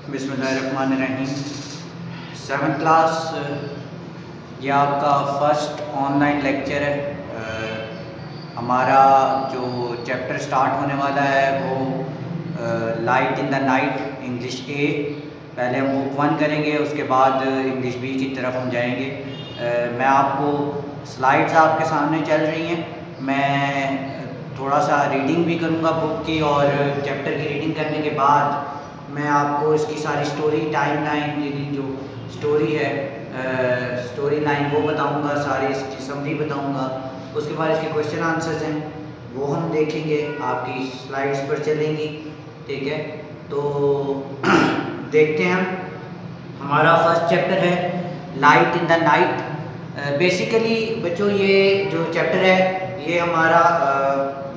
बिस्मिल्लाहिर्रहमानिर्रहीम। 7th class ये आपका फ़र्स्ट ऑनलाइन लेक्चर है। हमारा जो चैप्टर स्टार्ट होने वाला है वो light in the night English ए। पहले हम बुक 1 करेंगे, उसके बाद इंग्लिश बी की तरफ हम जाएंगे। मैं आपको स्लाइड्स आपके सामने चल रही हैं, मैं थोड़ा सा रीडिंग भी करूँगा बुक की, और चैप्टर की रीडिंग करने के बाद मैं आपको इसकी सारी स्टोरी टाइम लाइन, यानी जो स्टोरी है स्टोरी लाइन वो बताऊंगा, सारी इसकी समरी बताऊंगा। उसके बाद इसके क्वेश्चन आंसर्स हैं वो हम देखेंगे, आपकी स्लाइड्स पर चलेंगी। ठीक है, तो देखते हैं हम। हमारा फर्स्ट चैप्टर है light in the night. Basically बच्चों ये जो चैप्टर है ये हमारा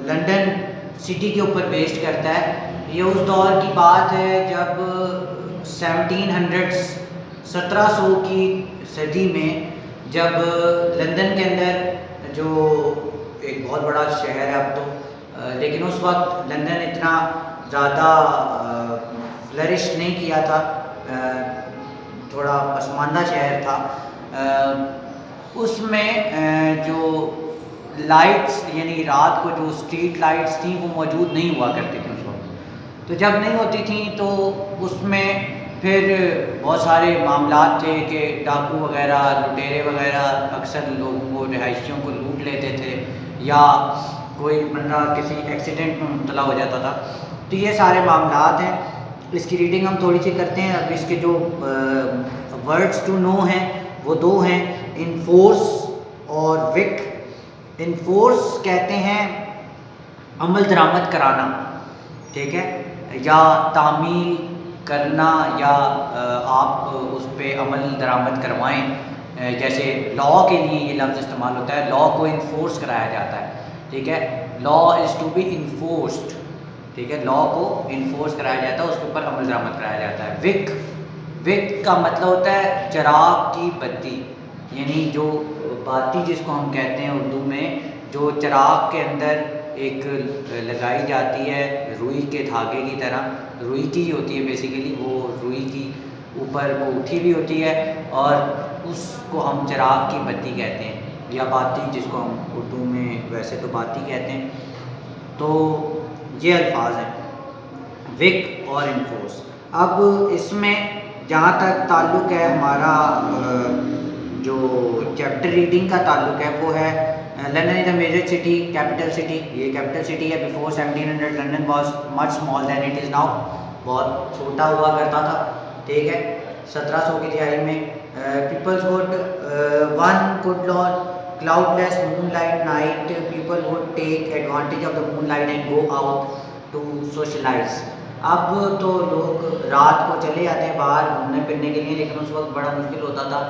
लंदन सिटी के ऊपर बेस्ड करता है। ये उस दौर की बात है जब 1700 की सदी में, जब लंदन के अंदर जो एक बहुत बड़ा शहर है अब तो, लेकिन उस वक्त लंदन इतना ज़्यादा फ्लरिश नहीं किया था, थोड़ा पसमानदा शहर था। उसमें जो लाइट्स यानी रात को जो स्ट्रीट लाइट्स थी वो मौजूद नहीं हुआ करती थी उस वक्त। तो जब नहीं होती थी तो उसमें फिर बहुत सारे मामलात थे कि डाकू वगैरह, लुटेरे वगैरह अक्सर लोगों को, रिहायशियों को लूट लेते थे, या कोई बंदा किसी एक्सीडेंट में मुब्तला हो जाता था। तो ये सारे मामलात हैं। इसकी रीडिंग हम थोड़ी सी करते हैं। अब इसके जो वर्ड्स टू नो हैं वो दो हैं, इन्फोर्स और विक। इन्फोर्स कहते हैं अमल दरामद कराना, ठीक है, या तामील करना, या आप उस पर अमल दरामद करवाएं। जैसे लॉ के लिए ये लफ्ज़ इस्तेमाल होता है, लॉ को इन्फोर्स कराया जाता है। ठीक है, law is to be enforced. ठीक है, लॉ को इन्फोर्स कराया जाता है, उसके ऊपर अमल दरामद कराया जाता है। विक, विक का मतलब होता है चिराग की बत्ती, यानी जो बाती जिसको हम कहते हैं उर्दू में, जो चिराग के अंदर एक लगाई जाती है रुई के धागे की तरह, रुई की होती है बेसिकली, वो रुई की ऊपर वो उठी भी होती है, और उसको हम चिराग की बत्ती कहते हैं, या बाती जिसको हम उर्दू में वैसे तो बाती कहते हैं। तो ये अल्फाज हैं विक और इन्फोर्स। अब इसमें जहाँ तक ताल्लुक़ है हमारा जो चैप्टर रीडिंग का ताल्लुक़ है वो है London is a major city, capital city. ये कैपिटल सिटी है। Before 1700 London was much small than it is now. बहुत छोटा हुआ करता था। ठीक है, 1700 की दिहाई में peoples would one could lawn cloudless moonlight night, people would take advantage of the moonlight and go out to socialise. अब तो लोग रात को चले जाते हैं बाहर घूमने फिरने के लिए, लेकिन उस वक्त बड़ा मुश्किल होता था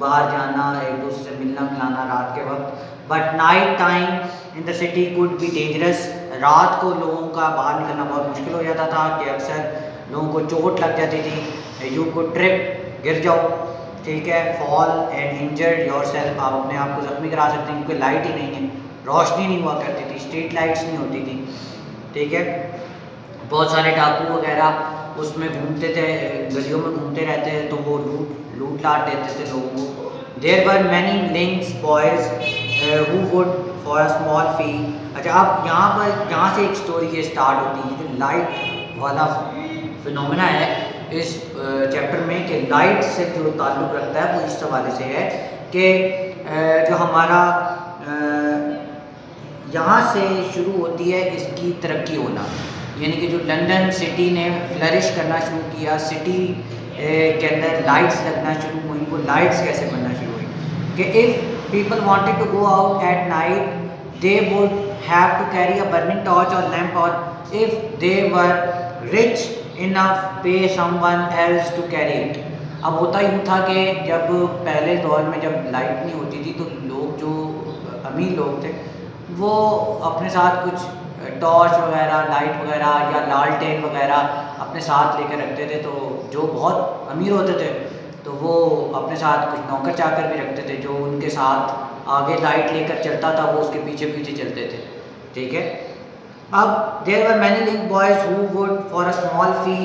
बाहर जाना, एक दूसरे से मिलना मिलाना रात के वक्त। But night time in the city could be dangerous. रात को लोगों का बाहर निकलना बहुत मुश्किल हो जाता था कि अक्सर लोगों को चोट लग जाती थी। यू कुड ट्रिप, गिर जाओ, ठीक है, fall and injured your self, आप अपने आप को जख्मी करा सकते हैं, क्योंकि लाइट ही नहीं है, रोशनी नहीं हुआ करती थी, स्ट्रीट लाइट्स नहीं होती थी। ठीक है, बहुत सारे डाकू वगैरह उसमें घूमते थे, गलियों में घूमते रहते थे, तो वो लूट लाट देते थे लोगों को। There were many links boys who would for a small fee. अच्छा, अब यहाँ पर जहाँ से एक स्टोरी ये स्टार्ट होती है, जो लाइट वाला फिनोमेना है इस चैप्टर में, कि लाइट से जो ताल्लुक़ रखता है वो इस हवाले से है कि जो हमारा यहाँ से शुरू होती है इसकी तरक्की होना, यानी कि जो लंदन सिटी ने फ्लरिश करना शुरू किया, सिटी के अंदर लाइट्स लगना शुरू हुई। वो लाइट्स कैसे बनना शुरू हुई कि if people wanted to go out at night they would have to carry a burning torch और लैम्प, और if they were rich enough pay someone else to carry it. अब होता यूँ था कि जब पहले दौर में जब लाइट नहीं होती थी तो लोग, जो अमीर लोग थे, वो अपने साथ कुछ टॉर्च वगैरह, लाइट वगैरह या लालटेन वगैरह अपने साथ लेकर रखते थे। तो जो बहुत अमीर होते थे तो वो अपने साथ कुछ नौकर चाकर भी रखते थे, जो उनके साथ आगे लाइट लेकर चलता था वो उसके पीछे पीछे चलते थे। ठीक है, अब there were many link boys who would for a small fee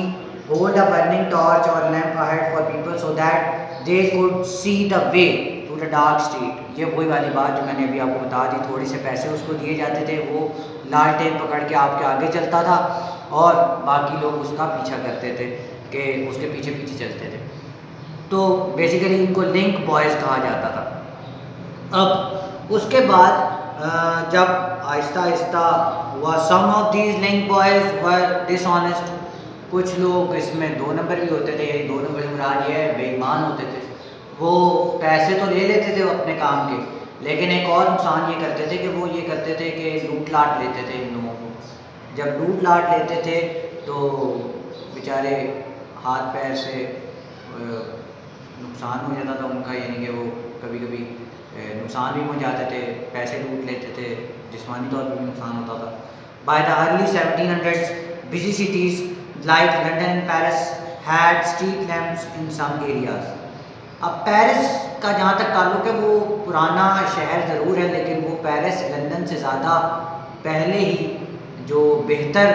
hold a burning torch or lamp ahead for people so that they could see the way through the dark street. ये वही वाली बात जो मैंने अभी आपको बता दी, थोड़े से पैसे उसको दिए जाते थे, वो लालटेन पकड़ के आपके आगे चलता था और बाकी लोग उसका पीछा करते थे कि उसके पीछे पीछे चलते थे। तो बेसिकली इनको लिंक बॉयज़ कहा जाता था। अब उसके बाद जब आहिस्ता आहिस्ता हुआ, some of these link boys were dishonest, कुछ लोग इसमें 2 नंबर भी होते थे, यही 2 नंबर मुराद ये है बेईमान होते थे। वो पैसे तो ले लेते थे अपने काम के, लेकिन एक और नुकसान ये करते थे कि वो ये करते थे कि लूट लाट लेते थे इन लोगों को। जब लूट लाट लेते थे तो बेचारे हाथ पैर से नुकसान हो जाता था उनका, यानी कि वो कभी कभी नुकसान भी पहुँचाते थे, पैसे लूट लेते थे, जिस्मानी तौर पर भी नुकसान होता था। By the early 1700s busy cities like London and Paris had street lamps in some areas. अब पेरिस का जहाँ तक ताल्लुक़ है, वो पुराना शहर ज़रूर है, लेकिन वो पेरिस लंदन से ज़्यादा पहले ही जो बेहतर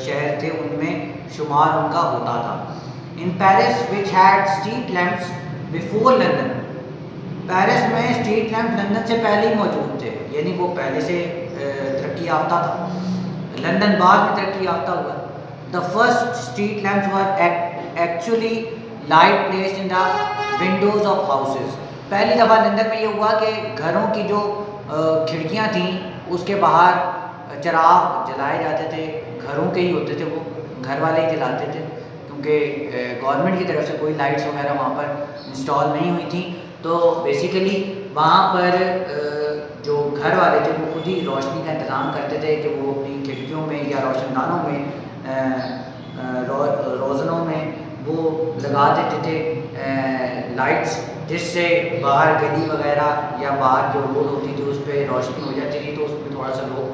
शहर थे उनमें शुमार उनका होता था। In Paris which had street lamps before London, Paris में स्ट्रीट लैम्प लंदन से पहले ही मौजूद थे, यानी वो पहले से तरक्की याफ्ता था, लंदन बाद में तरक्की याफ्ता हुआ। The first street lamps were actually light placed in the Windows of houses. पहली दफ़ा लंदन में ये हुआ कि घरों की जो खिड़कियाँ थीं उसके बाहर चिराग जलाए जाते थे, घरों के ही होते थे, वो घर वाले ही जलाते थे, क्योंकि गवर्नमेंट की तरफ से कोई लाइट्स वगैरह वहाँ पर इंस्टॉल नहीं हुई थी। तो बेसिकली वहाँ पर जो घर वाले थे वो खुद ही रोशनी का इंतज़ाम करते थे कि वो अपनी खिड़कियों में या रोशनदानों में रोज़नों में वो लगा देते थे लाइट्स, जिससे बाहर गली वगैरह या बाहर जो रोड होती थी उस पर रोशनी हो जाती थी, तो उसमें थोड़ा सा लोग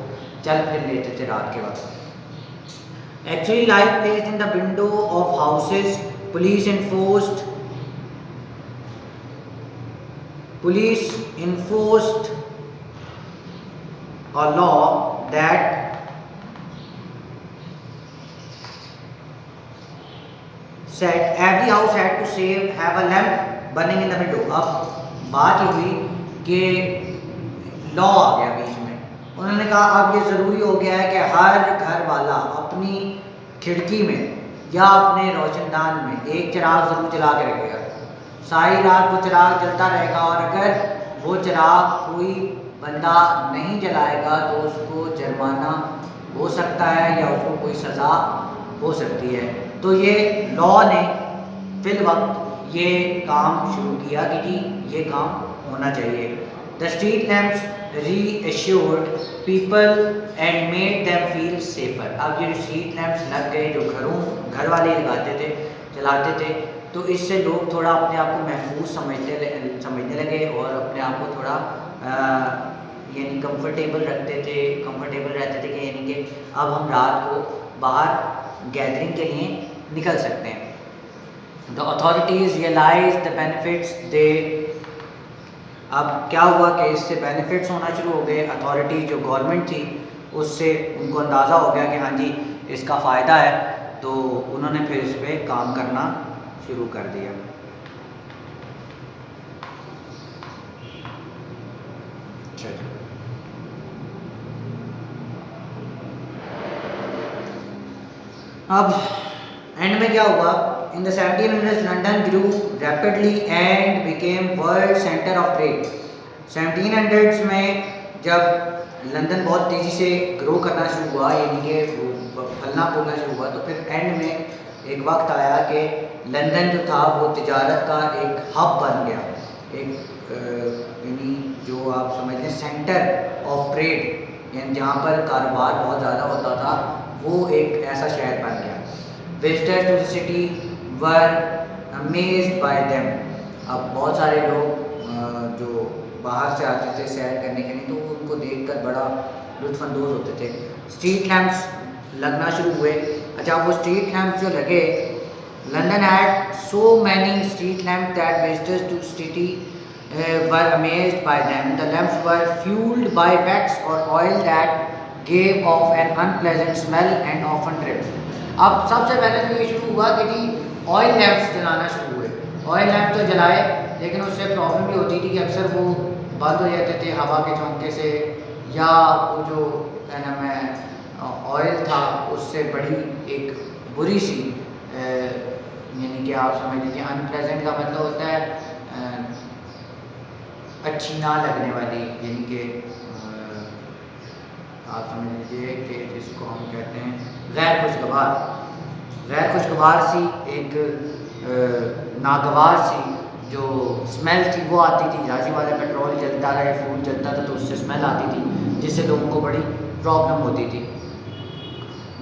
चल फिर लेते थे रात के वक्त। Actually light placed in the window of houses, police enforced a law that said every house had to have a lamp burning in the window। अब बात ये हुई कि लॉ आ गया बीच में, उन्होंने कहा अब ये ज़रूरी हो गया है कि हर घर वाला अपनी खिड़की में या अपने रोशनदान में एक चिराग ज़रूर जला के रखेगा, सारी रात वो चिराग जलता रहेगा, और अगर वो चिराग कोई बंदा नहीं जलाएगा तो उसको जुर्माना हो सकता है या उसको कोई सज़ा हो सकती है। तो ये लॉ ने फिल वक्त ये काम शुरू किया कि जी ये काम होना चाहिए। The street lamps reassured people and made them feel safer. अब ये स्ट्रीट लैम्प्स लग गए जो घर वाले लगाते थे, जलाते थे, तो इससे लोग थोड़ा अपने आप को महफूज समझने लगे और अपने आप को थोड़ा यानी कंफर्टेबल रहते थे कि यानी कि अब हम रात को बाहर गैदरिंग के लिए निकल सकते हैं। The authorities realize the benefits they. अब क्या हुआ कि इससे बेनिफिट्स होना शुरू हो गए, अथॉरिटी जो गवर्नमेंट थी उससे उनको अंदाज़ा हो गया कि हाँ जी इसका फ़ायदा है, तो उन्होंने फिर इस पर काम करना शुरू कर दिया। अब एंड में क्या हुआ, in the 1700s London grew rapidly and became world centre of trade. 1700s में जब लंदन बहुत तेज़ी से ग्रो करना शुरू हुआ, यानी कि फलना फूलना शुरू हुआ, तो फिर एंड में एक वक्त आया कि लंदन जो था वो तिजारत का एक हब बन गया, एक यानी जो आप समझ लें सेंटर ऑफ ट्रेड, यानी जहाँ पर कारोबार बहुत ज़्यादा होता था, वो एक ऐसा शहर बन गया। Visitors to the city were amazed by them. अब बहुत सारे लोग जो बाहर से आते थे सैर करने के लिए, तो उनको देखकर बड़ा लुत्फ़अंदोज़ होते थे। स्ट्रीट लैम्प्स लगना शुरू हुए। अच्छा, वो स्ट्रीट लैम्प्स जो लगे, London had so many street lamps that visitors to city were amazed by them. The lamps were fueled by wax or oil that gave off an unpleasant smell and often dripped. अब सबसे पहले तो ये शुरू हुआ कि जी oil lamps जलाना शुरू हुए। ऑयल लैंप तो जलाए, लेकिन उससे प्रॉब्लम भी होती थी कि अक्सर वो बंद हो जाते थे हवा के झोंके से, या वो जो क्या नाम है ऑयल था उससे बड़ी एक बुरी सी यानी कि आप समझ लीजिए अनप्लेजेंट का मतलब होता है अच्छी ना लगने वाली, यानी कि आप समझ लीजिए कि जिसको हम कहते हैं गैर खुशगवार सी एक नागवार सी जो स्मेल थी वो आती थी। जाहिर बात है पेट्रोल जलता था या फ्यूल जलता था तो उससे स्मेल आती थी, जिससे लोगों को बड़ी प्रॉब्लम होती थी।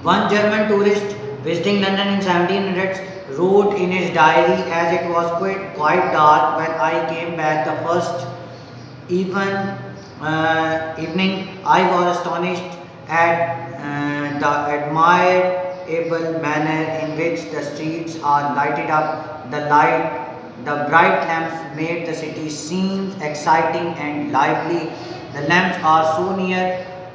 One German tourist visiting London in 1700s wrote in his diary, as it was quite dark when I came back the first evening, I was astonished at the admirable manner in which the streets are lighted up. The bright lamps made the city seem exciting and lively. The lamps are so near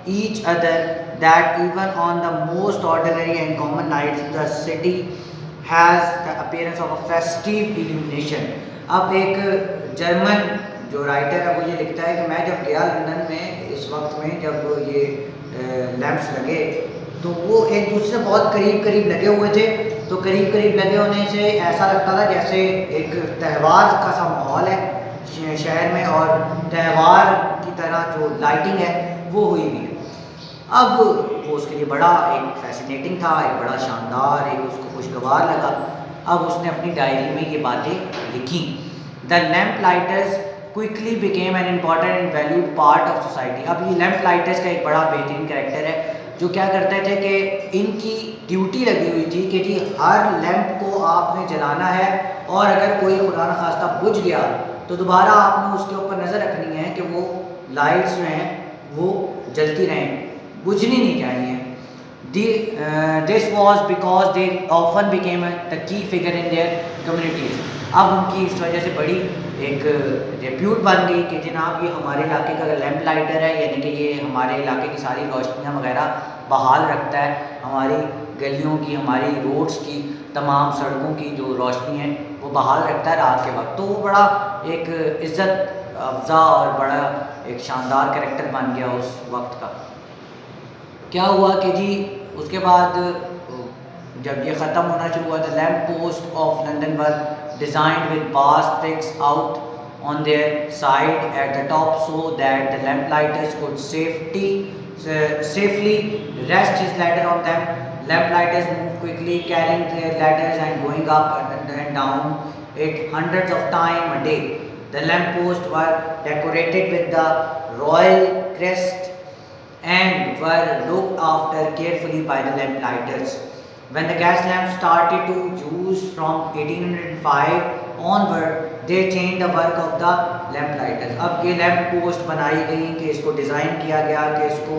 each other that even on the most ordinary and common nights the city has the appearance of a festive illumination. अब एक German जो writer है वो ये लिखता है कि मैं जब गया लंदन में इस वक्त में जब ये लैंप्स लगे तो वो एक दूसरे से बहुत करीब लगे हुए थे। तो करीब लगे होने से ऐसा लगता था जैसे एक त्यौहार का सा माहौल है शहर में, और त्यौहार की तरह जो लाइटिंग है वो हुई भी है। अब वो उसके लिए बड़ा एक फैसिनेटिंग था, एक बड़ा शानदार, एक उसको खुशगवार लगा। अब उसने अपनी डायरी में ये बातें लिखी। The lamp lighters quickly became an important and valued part of society. अब ये लैम्प लाइटर्स का एक बड़ा बेहतरीन कैरेक्टर है जो क्या करते थे कि इनकी ड्यूटी लगी हुई थी कि जी हर लैंप को आपने जलाना है, और अगर कोई खुदा न खास्ता बुझ गया तो दोबारा आपने उसके ऊपर नज़र रखनी है कि वो लाइट्स जो हैं वो जलती रहें, बुझनी नहीं चाहिए। This was because they often became the key figure in their communities. अब उनकी इस वजह से बड़ी एक रेप्यूट बन गई कि जनाब ये हमारे इलाके का लैंप लाइटर है, यानी कि ये हमारे इलाके की सारी रोशनियाँ वगैरह बहाल रखता है, हमारी गलियों की, हमारी रोड्स की, तमाम सड़कों की जो रोशनी है वो बहाल रखता है रात के वक्त। तो वो बड़ा एक इज़्ज़त अफ़ज़ा और बड़ा एक शानदार कैरेक्टर बन गया उस वक्त का। क्या हुआ कि जी उसके बाद जब ये ख़त्म होना शुरू हुआ, the lamp post of London were designed with bar sticks out on their side at the top so that the lamplighters could safely rest his ladder on them. Lamplighters moved quickly, carrying their ladders and going up and down it hundreds of times a day. The lampposts were decorated with the royal crest and were looked after carefully by the lamplighters. When the gas lamps started to use from 1805 onward, they changed the work of the lamplighters. अब ये lamp post बनाई गई कि इसको design किया गया कि इसको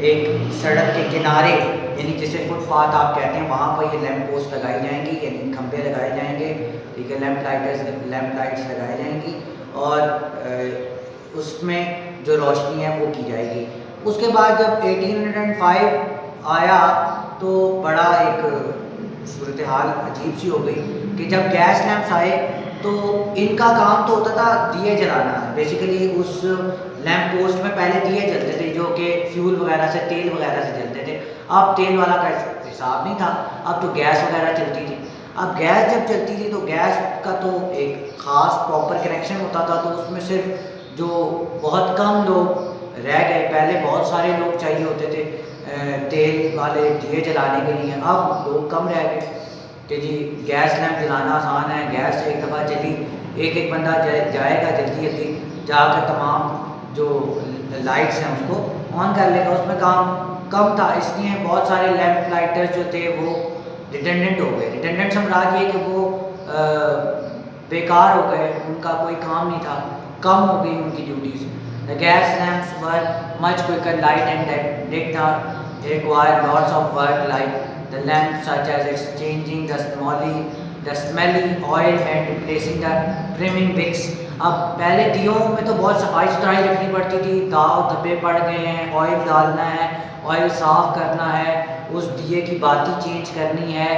एक सड़क के किनारे, यानी जिसे फुटपाथ आप कहते हैं, वहाँ पर ये लैम्प पोस्ट लगाई जाएंगी, यानी खंभे लगाए जाएंगे, ठीक है, लैम्प लाइट्स लगाई जाएंगी, और उसमें जो रोशनी है वो की जाएगी। उसके बाद जब 1805 आया तो बड़ा एक सूरत हाल अजीब सी हो गई कि जब गैस लैंप्स आए तो इनका काम तो होता था दिए जलाना। बेसिकली उस लैंप पोस्ट में पहले दिए जलते थे जो कि फ्यूल वगैरह से, तेल वगैरह से जलते थे। अब तेल वाला का हिसाब नहीं था, अब तो गैस वगैरह चलती थी। अब गैस जब चलती थी तो गैस का तो एक ख़ास प्रॉपर कनेक्शन होता था, तो उसमें सिर्फ जो बहुत कम लोग रह गए, पहले बहुत सारे लोग चाहिए होते थे तेल वाले दिए जलाने के लिए, अब लोग कम रह गए कि जी गैस लैंप जलाना आसान है, गैस एक दफ़ा चली, एक बंदा जाएगा जल्दी जाकर तमाम जो लाइट्स हैं उसको ऑन कर लेगा, उसमें काम कम था। इसलिए बहुत सारे लैंप लाइटर्स जो थे वो रिडंडेंट हो गए। रिडंडेंट से मुराद ये कि वो बेकार हो गए, उनका कोई काम नहीं था, कम हो गई उनकी duties. The gas lamps were much quicker, light and did not require lots of work like the lamps, such as exchanging the smelly oil and replacing the trimming wicks. अब पहले दियों में तो बहुत सफाई सुथराई रखनी पड़ती थी, दाव धब्बे पड़ गए हैं, ऑयल डालना है, ऑयल साफ़ करना है, उस दिए की बाती चेंज करनी है,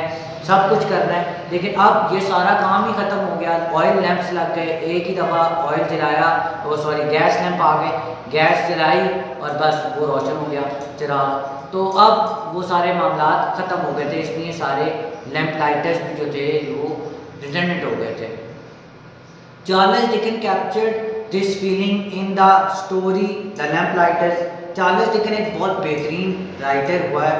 सब कुछ करना है। लेकिन अब ये सारा काम ही ख़त्म हो गया। ऑयल लैंप्स लग गए, एक ही दफ़ा ऑयल जलाया, वो सॉरी गैस लैंप आ गए, गैस जलाई और बस वो रोशन हो गया चिराग। तो अब वो सारे मामला ख़त्म हो गए थे, इसलिए सारे लैंप लाइटर्स भी जो थे वो रिडंडेंट हो गए थे। Charles Dickens captured this feeling in the story the lamp lighters. Charles Dickens एक बहुत बेहतरीन राइटर हुआ है,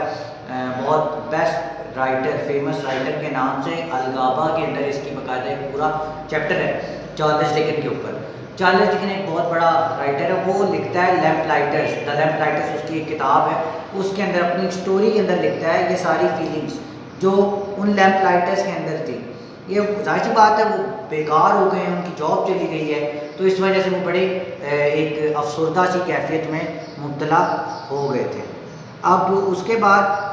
बहुत बेस्ट राइटर, फेमस राइटर के नाम से अलगाबा के अंदर इसकी बाकायदा एक पूरा चैप्टर है चार्ल्स डिकन के ऊपर। चार्ल्स डिकन एक बहुत बड़ा राइटर है, वो लिखता है lamp lighters, the lamp lighters उसकी एक किताब है, उसके अंदर अपनी स्टोरी के अंदर लिखता है ये सारी फीलिंग्स जो उन लैंप लाइटर्स के अंदर थी। ये जाहिर सी बात है वो बेकार हो गए हैं, उनकी जॉब चली गई है, तो इस वजह से वो बड़े एक अफसरदा सी कैफियत में मुब्तला हो गए थे। अब उसके बाद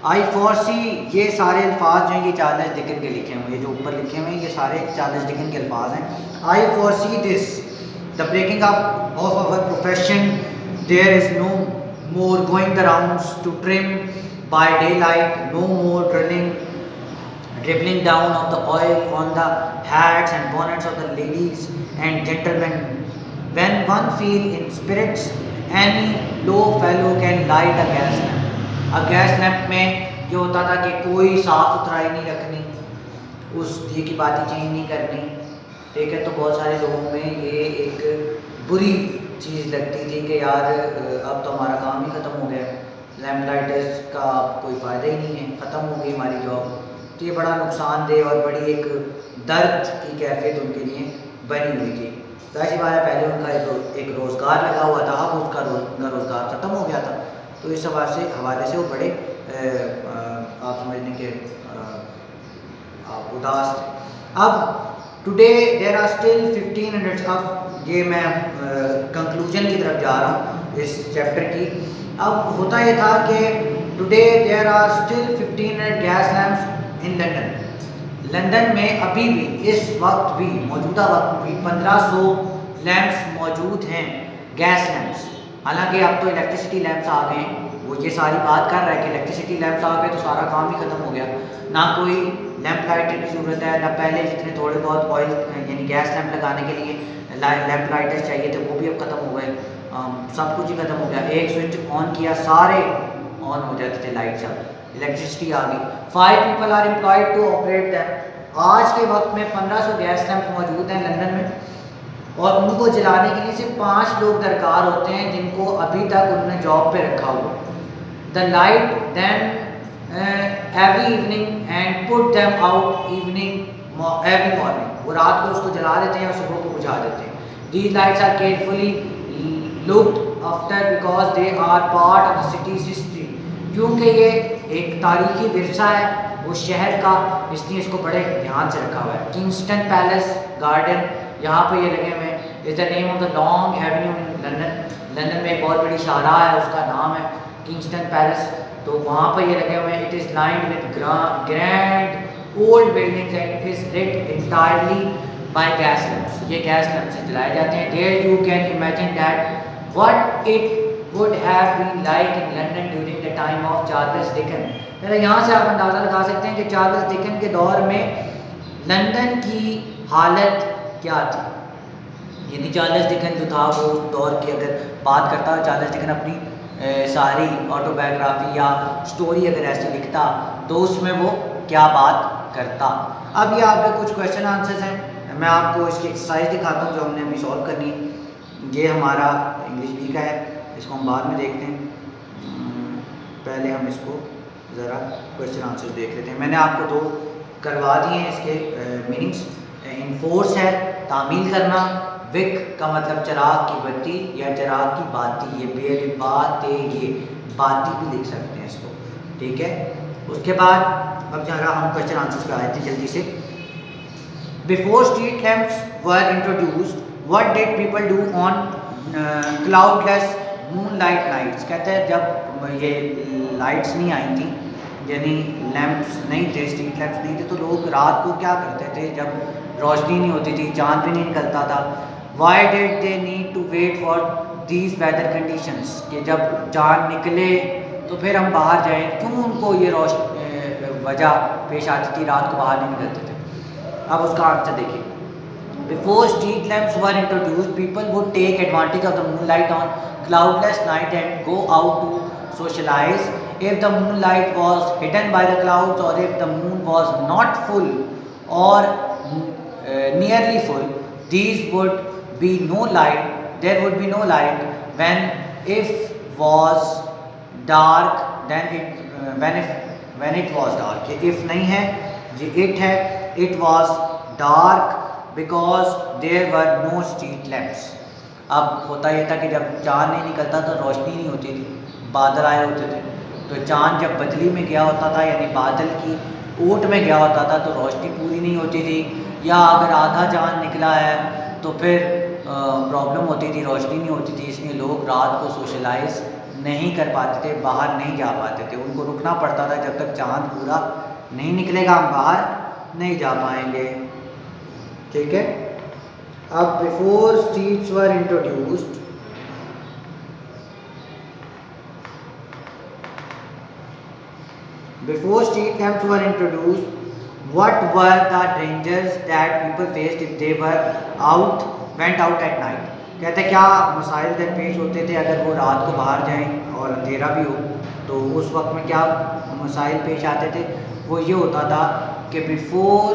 आई फॉरसी, ये सारे अल्फाज जो हैं ये चार्ल्स डिकन के लिखे हुए हैं, जो ऊपर लिखे हुए हैं ये सारे चार्ल्स डिकन के अल्फाज हैं। I foresee this the breaking up of our profession, there is no more going the rounds to trim by daylight, no more dribbling down of the oil on the hats and bonnets of the ladies and gentlemen. When one feel in spirits, any low fellow can light a gas lamp. अब gas lamp में ये होता था कि कोई साफ सुथराई नहीं रखनी, उस दिए की बातें चेंज नहीं करनी, ठीक है। तो बहुत सारे लोगों में ये एक बुरी चीज़ लगती थी कि यार अब तो हमारा काम ही ख़त्म हो गया, लैंप लाइटर्स का अब कोई फ़ायदा ही नहीं है, ख़त्म हो गई हमारी जॉब। तो ये बड़ा नुकसानदेह और बड़ी एक दर्द की कैफियत उनके लिए बनी हुई थी। जाहिर बात है पहले उनका एक रोज़गार लगा हुआ था, अब उसका रोज़गार ख़त्म हो गया था, तो इस हवाले से वो बड़े आप समझने के उदास थे। अब टुडे देयर आर स्टिल 1500, अब ये मैं कंक्लूजन की तरफ जा रहा हूँ इस चैप्टर की। अब होता ये था कि today there are still 1500 gas lamps in London. London में अभी भी इस वक्त भी मौजूदा वक्त भी 1500 लैम्प्स मौजूद हैं, गैस लैम्प्स। हालांकि अब तो इलेक्ट्रिसिटी लैम्प्स आ गए हैं, वो ये सारी बात कर रहा है कि इलेक्ट्रिसिटी लैम्प्स आ गए तो सारा काम ही ख़त्म हो गया, ना कोई लैंप लाइटर की ज़रूरत है, ना पहले जितने थोड़े बहुत ऑयल यानी गैस लैंप लगाने के लिए लैंप लाइटर्स चाहिए थे वो भी अब ख़त्म हो गए, सब कुछ ही ख़त्म हो गया। एक स्विच ऑन किया सारे ऑन हो जाते थे लाइट, सब इलेक्ट्रिसिटी आ गई। 5 people are employed to operate that. आज के वक्त में 1500 गैस लैंप मौजूद हैं लंदन में और उनको जलाने के लिए सिर्फ 5 लोग दरकार होते हैं जिनको अभी तक उन्होंने जॉब पे रखा हुआ। The light then every evening and put them out every morning, वो रात को उसको जला देते हैं और सुबह को बुझा देते हैं। These lights are carefully looked after because they are part of the city's history, क्योंकि ये एक तारीखी विरसा है उस शहर का, इसलिए इसको बड़े ध्यान से रखा हुआ है। किंगस्टन पैलेस गार्डन, यहाँ पे ये लगे हुए हैं, is the name of the long Avenue in London. London में एक बहुत बड़ी शाहराह है, उसका नाम है किंगस्टन पैलेस, तो वहाँ पर ये लगे हुए हैं। It is lined with grand old buildings and is lit entirely by gas lamps, ये गैस लैंप से जलाए जाते हैं। There you can imagine that what it would have been like in London during the time of Charles Dicken. जरा यहाँ से आप अंदाज़ा लगा सकते हैं कि चार्ल्स डिकन के दौर में लंदन की हालत क्या थी। यानी चार्ल्स डिकन जो था वो उस दौर की अगर बात करता, चार्ल्स डिकन अपनी सारी ऑटोबायोग्राफी या स्टोरी अगर ऐसी लिखता तो उसमें वो क्या बात करता। अब ये आपके कुछ क्वेश्चन आंसर्स हैं, मैं आपको इसकी एक्सरसाइज दिखाता हूँ जो हमने अभी सॉल्व करनी है। ये हमारा इंग्लिश बी का है, इसको हम बाद में देखते हैं, पहले हम इसको ज़रा क्वेश्चन आंसर देख लेते हैं। मैंने आपको 2 करवा दिए हैं इसके मीनिंग्स। इन्फोर्स है तामील करना, विक का मतलब चिराग की बत्ती या चिराग की बाती, ये बेबाते ये बाती भी लिख सकते हैं इसको, ठीक है। उसके बाद अब जरा हम क्वेश्चन आंसर्स पे आए थे जल्दी से। Before street lamps were introduced what did people do on cloudless moonlight nights. कहते हैं जब ये लाइट्स नहीं आई थी, यानी लैंप्स नहीं थे, स्ट्रीट लैंप्स नहीं थे, तो लोग रात को क्या करते थे जब रोशनी नहीं होती थी, चांद भी नहीं निकलता था, why did they need to wait for these weather conditions, कि जब चाँद निकले तो फिर हम बाहर जाएं, क्यों उनको ये वजह पेश आती थी रात को बाहर नहीं निकलते थे। अब उसका आंसर देखिए, before street lamps were introduced people would take advantage of the moonlight on cloudless night and go out to socialize. If the moonlight was hidden by the clouds, or if the moon was not full or nearly full, these would be no light. There would be no light. When if was dark, then when it was dark. If नहीं है, ये it है. It was dark because there were no street lamps. अब होता ये था कि जब चाँद नहीं निकलता तो रोशनी नहीं होती थी, बादल आए होते थे, तो चाँद जब बदली में गया होता था यानी बादल की ओट में गया होता था तो रोशनी पूरी नहीं होती थी, या अगर आधा चाँद निकला है तो फिर प्रॉब्लम होती थी, रोशनी नहीं होती थी। इसलिए लोग रात को सोशलाइज नहीं कर पाते थे, बाहर नहीं जा पाते थे, उनको रुकना पड़ता था जब तक चाँद पूरा नहीं निकलेगा, हम बाहर नहीं जा पाएंगे। ठीक है। अब before streets were introduced, before street lamps were introduced, what were the dangers that people faced if they went out at night? कहते क्या मसाइल दरपेश होते थे अगर वो रात को बाहर जाएं और अंधेरा भी हो, तो उस वक्त में क्या मसाइल पेश आते थे। वो ये होता था कि बिफोर,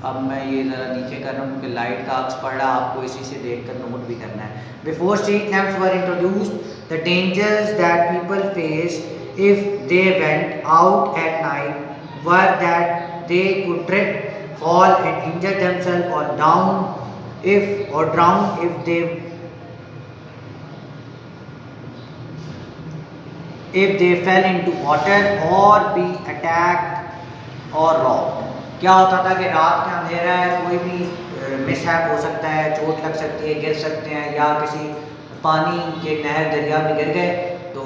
अब मैं ये ज़रा नीचे कर रहा हूँ क्योंकि लाइट का अक्स पड़ रहा, आपको इसी से देख कर नोट भी करना है। Before street lamps were introduced, the dangers that people faced if they went out at night were that they could trip, fall and injure themselves, or drown if they fell into water, or be attacked or robbed। क्या होता था कि रात का अंधेरा है, कोई भी मिसहैप हो सकता है, चोट लग सकती है, गिर सकते हैं, या किसी पानी के नहर दरिया में गिर गए तो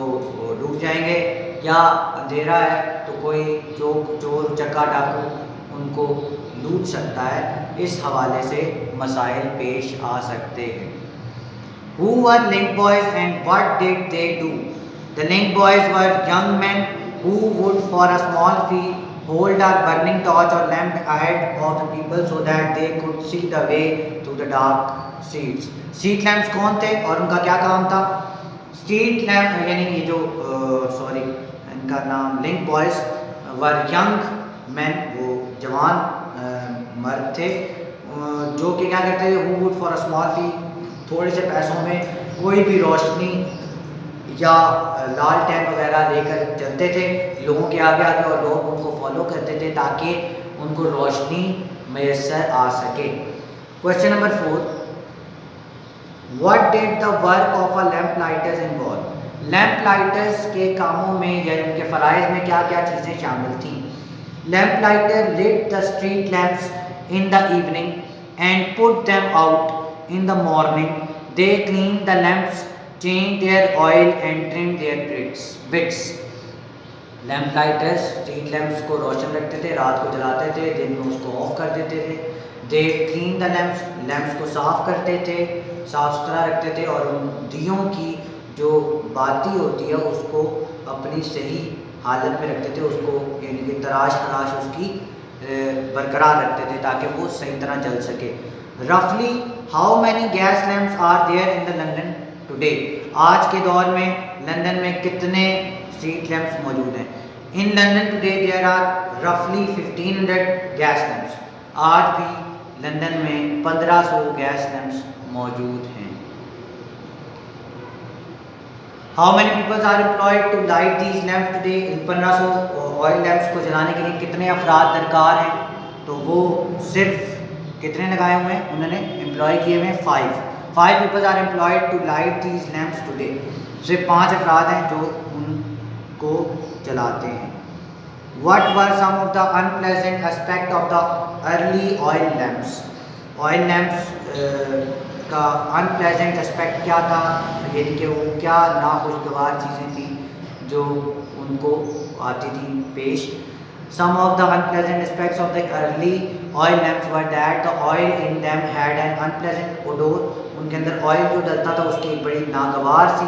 डूब जाएंगे, या अंधेरा है तो कोई चोर चक्का डाकू उनको लूट सकता है। इस हवाले से मसाइल पेश आ सकते हैं। Who were link boys and what did they do? The link boys were young men who would for a small fee hold a burning torch or lamp ahead of the people so that they could see the way through the dark streets। Street lamps कौन थे और उनका क्या काम था? Street lamp यानी ये जो इनका नाम link boys were young man, वो जवान मर्द थे जो कि क्या करते थे, who would for a small fee, थोड़े से पैसों में कोई भी रोशनी या लालटेन वगैरह लेकर चलते थे लोगों के आगे आगे, और लोग उनको फॉलो करते थे ताकि उनको रोशनी मैसर आ सके। Question number 4, what did the work of a lamp lighters involve? Lamp lighters के कामों में या उनके फ़राइज़ में क्या क्या चीज़ें शामिल थी? Lamp lighter lit the street lamps in the evening and put them out in the morning. They cleaned the lamps, changed their oil and trimmed their wicks. Lamp lighters street lamps को रोशन रखते थे, रात को जलाते थे, दिन में उसको ऑफ कर देते थे। They clean the lamps, lamps को साफ़ करते थे, साफ़ सुथरा रखते थे, और उन दियों की जो बाती होती है उसको अपनी सही हालत में रखते थे, उसको यानी कि तराश उसकी बरकरार रखते थे ताकि वो सही तरह जल सके। रफली how many gas lamps are there in the London today? आज के दौर में लंदन में कितने स्ट्रीट लैम्प्स मौजूद हैं? In London today there are रफली 1500 गैस लैम्प्स। आज भी लंदन में 1500 गैस लैम्प्स मौजूद हैं। How many peoples are employed to light these lamps today? इन 1500 ऑयल लैम्प्स को जलाने के लिए कितने अफराद दरकार हैं? तो वो सिर्फ कितने लगाए हुए हैं उन्होंने? एम्प्लॉय किए हुए हैं 5 peoples are employed to light these lamps today. सिर्फ 5 अफराद हैं जो उनको जलाते हैं। What were some of the unpleasant aspect of the early oil lamps? Oil lamps का अनप्लेजेंट एस्पेक्ट क्या था, यानी कि वो क्या नाखुशगवार चीज़ें थी जो उनको आती थी पेश। Some of the unpleasant aspects of the early oil lamps were that the oil in them had an unpleasant odor उनके अंदर ऑयल जो डलता था उसकी एक बड़ी नागवार सी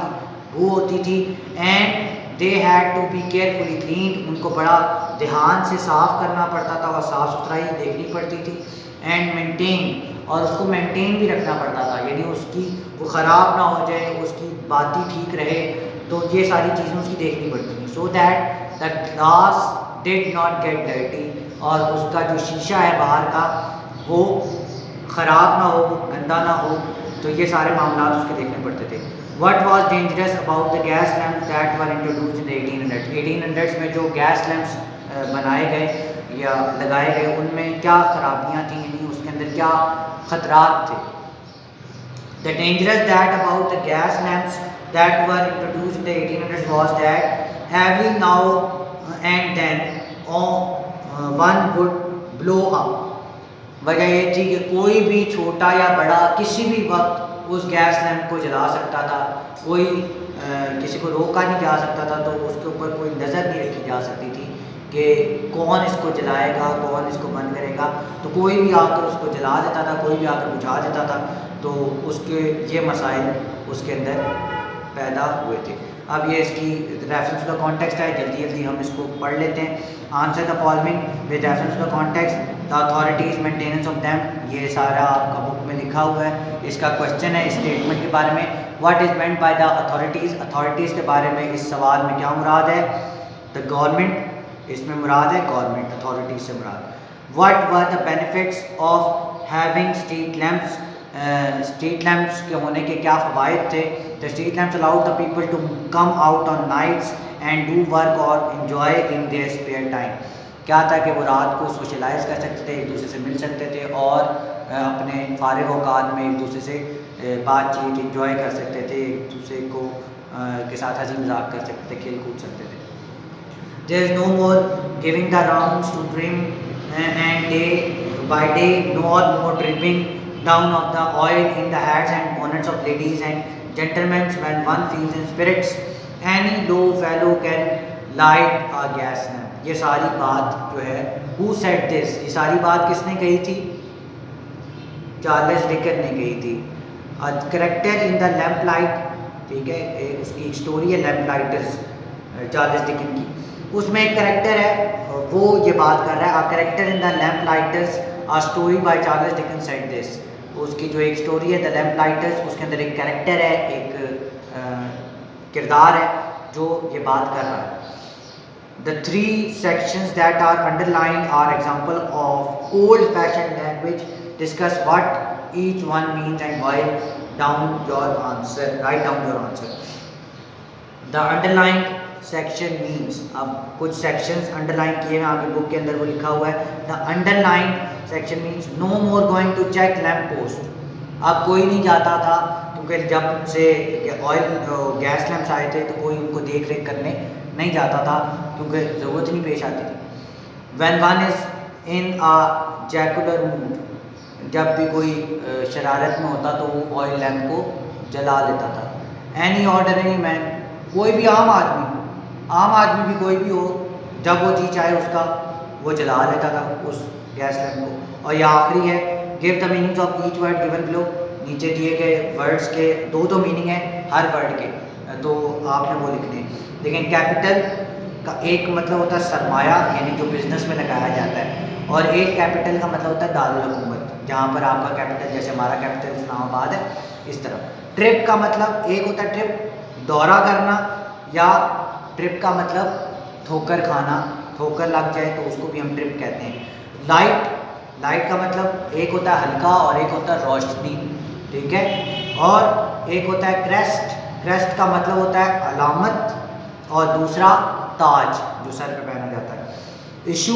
बू होती थी। And they had to be carefully clean, उनको बड़ा ध्यान से साफ़ करना पड़ता था और साफ़ सुथराई देखनी पड़ती थी। एंड मेंटेन, और उसको मेंटेन भी रखना पड़ता था, यानी उसकी वो ख़राब ना हो जाए, उसकी बाती ठीक रहे, तो ये सारी चीज़ें उसकी देखनी पड़ती थी। So that the glass did not get dirty, और उसका जो शीशा है बाहर का वो ख़राब ना हो, गंदा ना हो, तो ये सारे मामला उसके देखने पड़ते थे। What was dangerous about the gas lamps that were introduced in the 1800s? 1800s में जो गैस लैम्प्स बनाए गए या लगाए गए उनमें क्या खराबियाँ थी, यानी उसके अंदर क्या ख़तरात थे। The dangerous that about the gas lamps that were introduced in the 1800s was that every now and then one would blow up। वजह ये थी कि कोई भी छोटा या बड़ा किसी भी वक्त उस गैस लैम्प को जला सकता था, कोई किसी को रोका नहीं जा सकता था, तो उसके ऊपर कोई नज़र नहीं रखी जा सकती थी कि कौन इसको जलाएगा, कौन इसको बंद करेगा। तो कोई भी आकर उसको जला देता था, कोई भी आकर बुझा देता था, तो उसके ये मसाइल उसके अंदर पैदा हुए थे। अब ये इसकी रेफरेंस का कॉन्टेक्स्ट है, जल्दी जल्दी हम इसको पढ़ लेते हैं। Answer the following with reference का context, the authorities maintenance of them, ये सारा आपका बुक में लिखा हुआ है। इसका क्वेश्चन है स्टेटमेंट के बारे में, what is meant by the authorities, authorities के बारे में इस सवाल में क्या मुराद है। द गवर्नमेंट, इसमें मुराद है गवर्नमेंट, अथॉरिटीज़ से मुराद। What were the benefits of having street lamps, street lamps के होने के क्या फ़वाइद थे। The street lamps allowed the people to come out on nights and do work or enjoy in their spare time. क्या था कि वो रात को सोशलाइज कर सकते थे, एक दूसरे से मिल सकते थे और अपने फारिग औकात में एक दूसरे से बातचीत इंजॉय कर सकते थे, एक दूसरे को के साथ हंसी मजाक कर सकते थे, खेल कूद सकते थे। There is no more giving the rounds to trim and day by day, nor more dripping down of the oil in the hats and bonnets of ladies and gentlemen when one feels in spirits. Any low fellow can light a gas lamp। ये सारी बात जो है, who said this, ये सारी बात किसने कही थी, चार्ल्स डिकन ने कही थी। A character in the lamplight, ठीक है, उसकी एक स्टोरी है लैम्प लाइटर्स चार्ल्स डिकन की, उसमें एक कैरेक्टर है वो ये बात कर रहा है। A character in the lamp lighters, a story by Charles Dickens said this. उसकी जो एक स्टोरी है द लैम्प लाइटर्स, उसके अंदर एक कैरेक्टर है, एक किरदार है जो ये बात कर रहा है। The three sections that are underlined are example of old fashion language, discuss what each one means and write down your answer. The underlined section means, अब कुछ सेक्शंस अंडरलाइन किए हैं आपकी बुक के अंदर, वो लिखा हुआ है the underline section means no more going to check lamp post. अब कोई नहीं जाता था, क्योंकि जब से ऑयल गैस लैम्प्स आए थे तो कोई उनको देख रेख करने नहीं जाता था, क्योंकि ज़रूरत नहीं पेश आती थी। When one is in a jocular mood, जब भी कोई शरारत में होता तो वो ऑयल लैम्प को जला लेता था। एनी ऑर्डिनरी मैन, कोई भी आम आदमी भी कोई भी हो, जब वो जी चाहे उसका वो जला लेता था उस गैस लैम्प को। और ये आखिरी है, give the meanings of each word given below, नीचे दिए गए वर्ड्स के दो मीनिंग हैं हर वर्ड के, तो आपने वो लिखने। लेकिन कैपिटल का एक मतलब होता है सरमाया, यानी जो बिज़नेस में लगाया जाता है, और एक कैपिटल का मतलब होता है दारुल हुकूमत, जहाँ पर आपका कैपिटल, जैसे हमारा कैपिटल इस्लामाबाद है, इस तरह। ट्रिप का मतलब एक होता है ट्रिप दौरा करना, या ट्रिप का मतलब ठोकर खाना, ठोकर लग जाए तो उसको भी हम ट्रिप कहते हैं। लाइट का मतलब एक होता है हल्का और एक होता है रोशनी, ठीक है। और एक होता है क्रेस्ट का मतलब होता है अलामत, और दूसरा ताज जो सर पे पहना जाता है। इशू,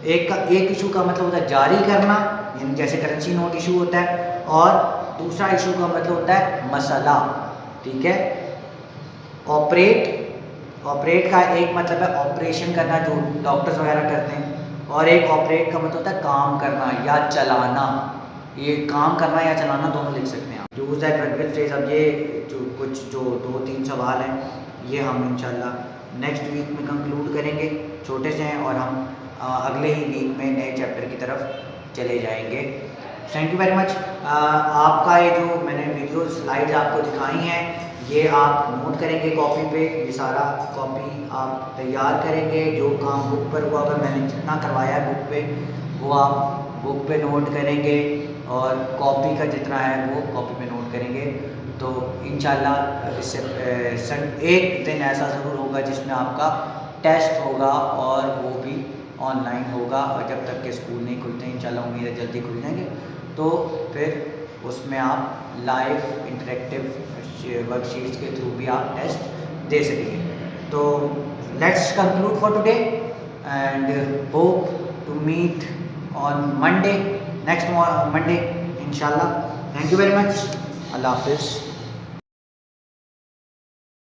एक इशू का मतलब होता है जारी करना, यानी जैसे करेंसी नोट इशू होता है, और दूसरा इशू का मतलब होता है मसला, ठीक है। ऑपरेट का एक मतलब है ऑपरेशन करना, जो डॉक्टर्स वगैरह करते हैं, और एक ऑपरेट का मतलब होता है काम करना या चलाना। ये काम करना या चलाना दोनों लिख सकते हैं आप। Use that verbal phrase. अब ये जो 2-3 सवाल हैं ये हम इंशाल्लाह नेक्स्ट वीक में कंक्लूड करेंगे, छोटे से हैं, और हम अगले ही वीक में नए चैप्टर की तरफ चले जाएंगे। Thank you very much. आपका ये जो मैंने वीडियो स्लाइड्स आपको दिखाई हैं, ये आप नोट करेंगे कॉपी पे, ये सारा कॉपी आप तैयार करेंगे। जो काम बुक पर हुआ, अगर मैंने जितना करवाया है बुक पे, वो आप बुक पे नोट करेंगे, और कॉपी का जितना है वो कॉपी पे नोट करेंगे। तो इंशाल्लाह इससे एक दिन ऐसा ज़रूर होगा जिसमें आपका टेस्ट होगा, और वो भी ऑनलाइन होगा। और जब तक के स्कूल नहीं खुलते, इंशाल्लाह उम्मीद है जल्दी खुल जाएंगे, तो फिर उसमें आप लाइव इंटरेक्टिव वर्कशीट्स के थ्रू भी आप टेस्ट दे सकेंगे। तो let's conclude for today and hope to meet on Monday, next Monday इंशाल्लाह। Thank you very much. अल्लाह हाफिज़।